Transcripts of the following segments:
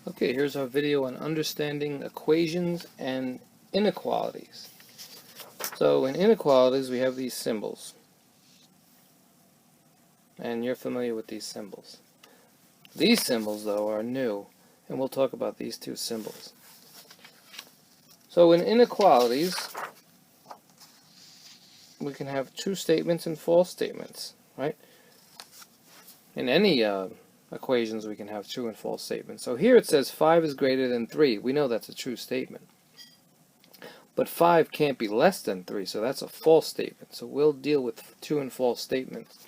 Okay, here's our video on understanding equations and inequalities. So in inequalities we have these symbols, and you're familiar with these symbols. These symbols though are new, and we'll talk about these two symbols. So in inequalities we can have true statements and false statements, right? In any equations we can have true and false statements. So here it says 5 is greater than 3. We know that's a true statement. But 5 can't be less than 3, so that's a false statement. So we'll deal with true and false statements.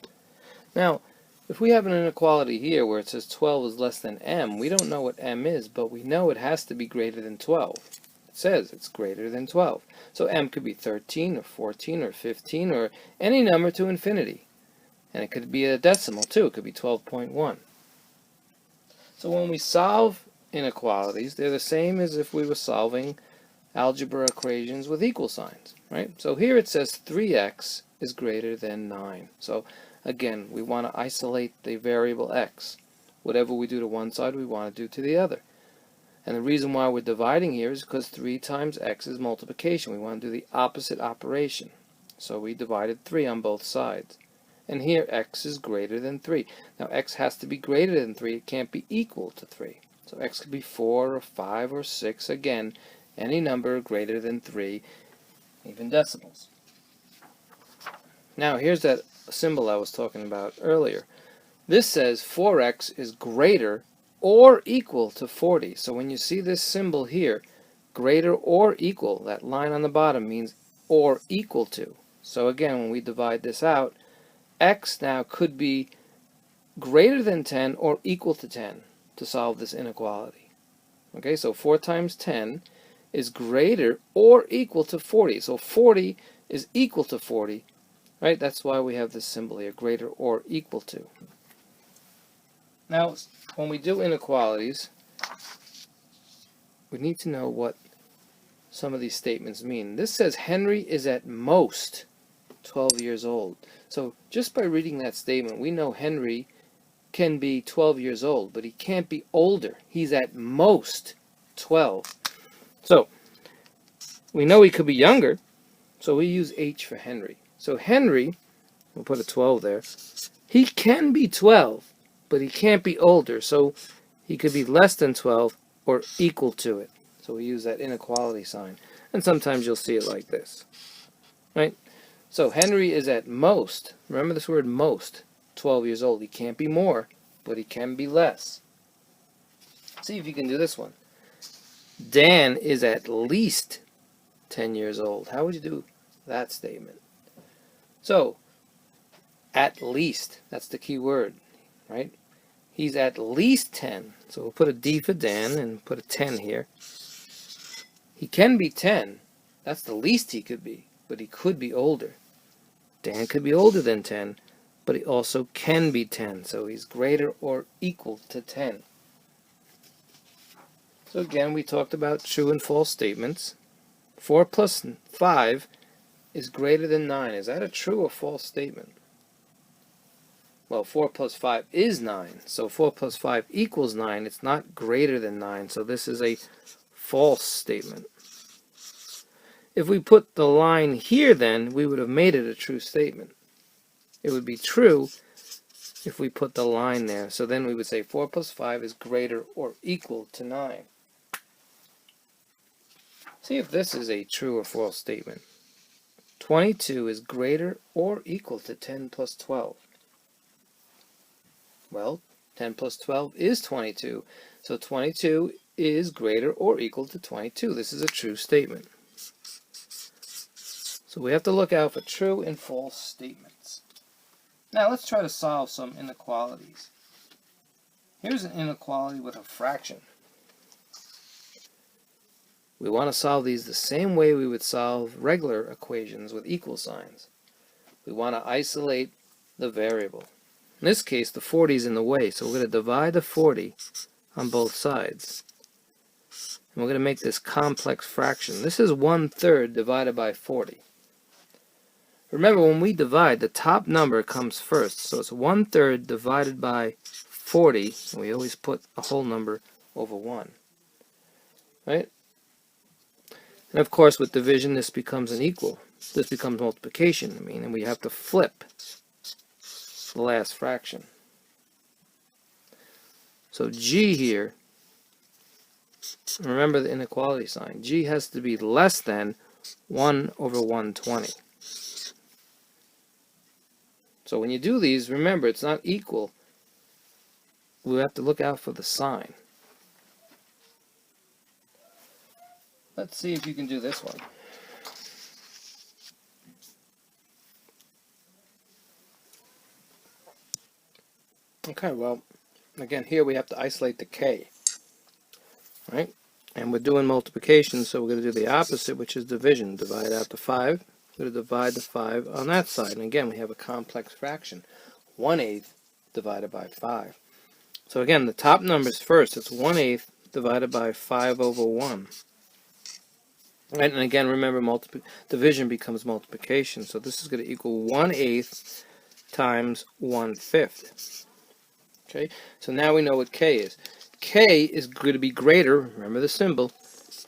Now, if we have an inequality here where it says 12 is less than m, we don't know what m is, but we know it has to be greater than 12. It says it's greater than 12. So m could be 13 or 14 or 15 or any number to infinity. And it could be a decimal too. It could be 12.1. So when we solve inequalities, they're the same as if we were solving algebra equations with equal signs, right? So here it says 3x is greater than 9. So again, we want to isolate the variable x. Whatever we do to one side, we want to do to the other. And the reason why we're dividing here is because 3 times x is multiplication. We want to do the opposite operation. So we divided 3 on both sides. And here x is greater than 3. Now x has to be greater than 3. It can't be equal to 3. So x could be 4 or 5 or 6. Again, any number greater than 3, even decimals. Now here's that symbol I was talking about earlier. This says 4x is greater or equal to 40. So when you see this symbol here, greater or equal, that line on the bottom means or equal to. So again, when we divide this out, x now could be greater than 10 or equal to 10 to solve this inequality. Okay, so 4 times 10 is greater or equal to 40. So 40 is equal to 40, right? That's why we have this symbol here, greater or equal to. Now, when we do inequalities, we need to know what some of these statements mean. This says Henry is at most 12 years old. So just by reading that statement, we know Henry can be 12 years old, but he can't be older. He's at most 12. So we know he could be younger, so we use H for Henry. So Henry, we'll put a 12 there, he can be 12, but he can't be older, so he could be less than 12 or equal to it. So we use that inequality sign. And sometimes you'll see it like this, right? So Henry is at most, remember this word most, 12 years old. He can't be more, but he can be less. See if you can do this one. Dan is at least 10 years old. How would you do that statement? So, at least, that's the key word, right? He's at least 10. So we'll put a D for Dan and put a 10 here. He can be 10. That's the least he could be, but he could be older. Dan could be older than 10, but he also can be 10. So he's greater or equal to 10. So again, we talked about true and false statements. 4 plus 5 is greater than 9. Is that a true or false statement? Well, 4 plus 5 is 9. So 4 plus 5 equals 9. It's not greater than 9. So this is a false statement. If we put the line here, then we would have made it a true statement. It would be true if we put the line there. So then we would say 4 plus 5 is greater or equal to 9. See if this is a true or false statement. 22 is greater or equal to 10 plus 12. Well, 10 plus 12 is 22. So 22 is greater or equal to 22. This is a true statement. So we have to look out for true and false statements. Now let's try to solve some inequalities. Here's an inequality with a fraction. We want to solve these the same way we would solve regular equations with equal signs. We want to isolate the variable. In this case, the 40 is in the way, so we're going to divide the 40 on both sides. And we're going to make this complex fraction. This is 1/3 divided by 40. Remember, when we divide, the top number comes first. So it's 1/3 divided by 40. And we always put a whole number over 1. Right? And of course, with division, this becomes an equal. This becomes multiplication. And we have to flip the last fraction. So G here, remember the inequality sign. G has to be less than 1 over 120. So when you do these, remember, it's not equal. We have to look out for the sign. Let's see if you can do this one. Okay, well, again, here we have to isolate the k, right? And we're doing multiplication, so we're going to do the opposite, which is division. Divide out the 5. We're going to divide the 5 on that side. And again, we have a complex fraction. 1/8 divided by 5. So again, the top numbers first. It's 1/8 divided by 5 over 1. Right? And again, remember, division becomes multiplication. So this is going to equal 1/8 times 1/5. Okay, so now we know what k is. K is going to be greater, remember the symbol,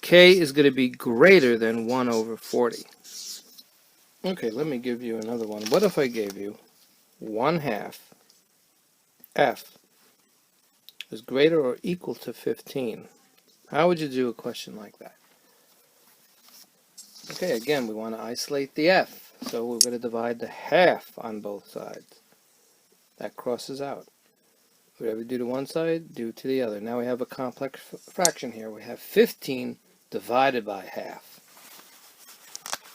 k is going to be greater than 1 over 40. Okay, let me give you another one. What if I gave you 1/2 f is greater or equal to 15? How would you do a question like that? Okay, again, we want to isolate the f, so we're going to divide the half on both sides. That crosses out. Whatever you do to one side, do to the other. Now we have a complex fraction here. We have 15 divided by half.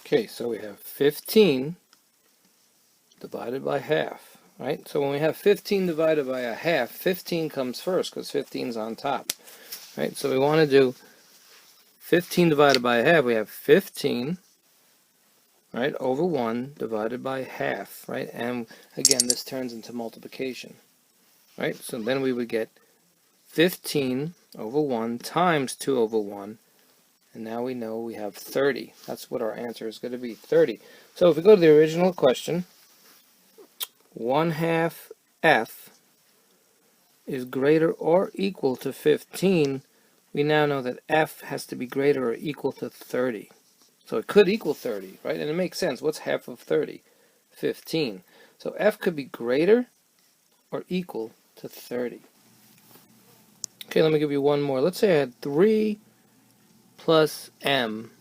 Okay, so we have 15 divided by half, right? So when we have 15 divided by a half, 15 comes first because 15 is on top, right? So we want to do 15 divided by a half. We have 15, right, over 1 divided by half, right? And again, this turns into multiplication. Right, so then we would get 15 over 1 times 2 over 1, and now we know we have 30. That's what our answer is going to be, 30. So if we go to the original question, 1/2 f is greater or equal to 15, we now know that f has to be greater or equal to 30. So it could equal 30, right? And it makes sense. What's half of 30? 15. So f could be greater or equal to 30. Okay, let me give you one more. Let's say I had 3 plus m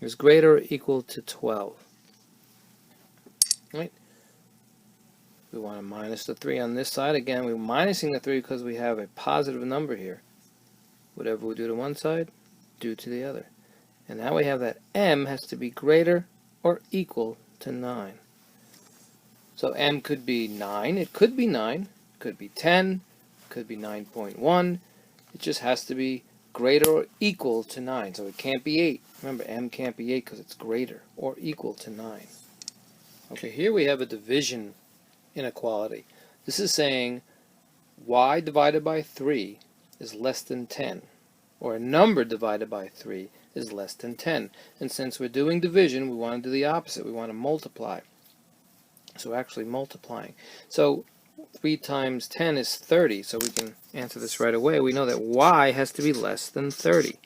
is greater or equal to 12. Right? We want to minus the 3 on this side. Again, we're minusing the 3 because we have a positive number here. Whatever we do to one side, do to the other. And now we have that m has to be greater or equal to 9. So m could be 9. It could be 9. Could be 10, could be 9.1. It just has to be greater or equal to 9. So it can't be 8. Remember, m can't be 8 because it's greater or equal to 9. Okay, here we have a division inequality. This is saying y divided by 3 is less than 10. Or a number divided by 3 is less than 10. And since we're doing division, we want to do the opposite. We want to multiply. So we're actually multiplying. So 3 times 10 is 30, so we can answer this right away. We know that y has to be less than 30.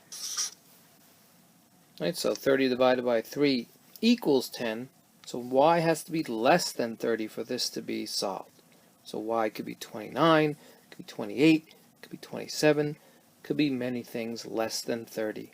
Right, so 30 divided by 3 equals 10, so y has to be less than 30 for this to be solved. So y could be 29, could be 28, could be 27, could be many things less than 30.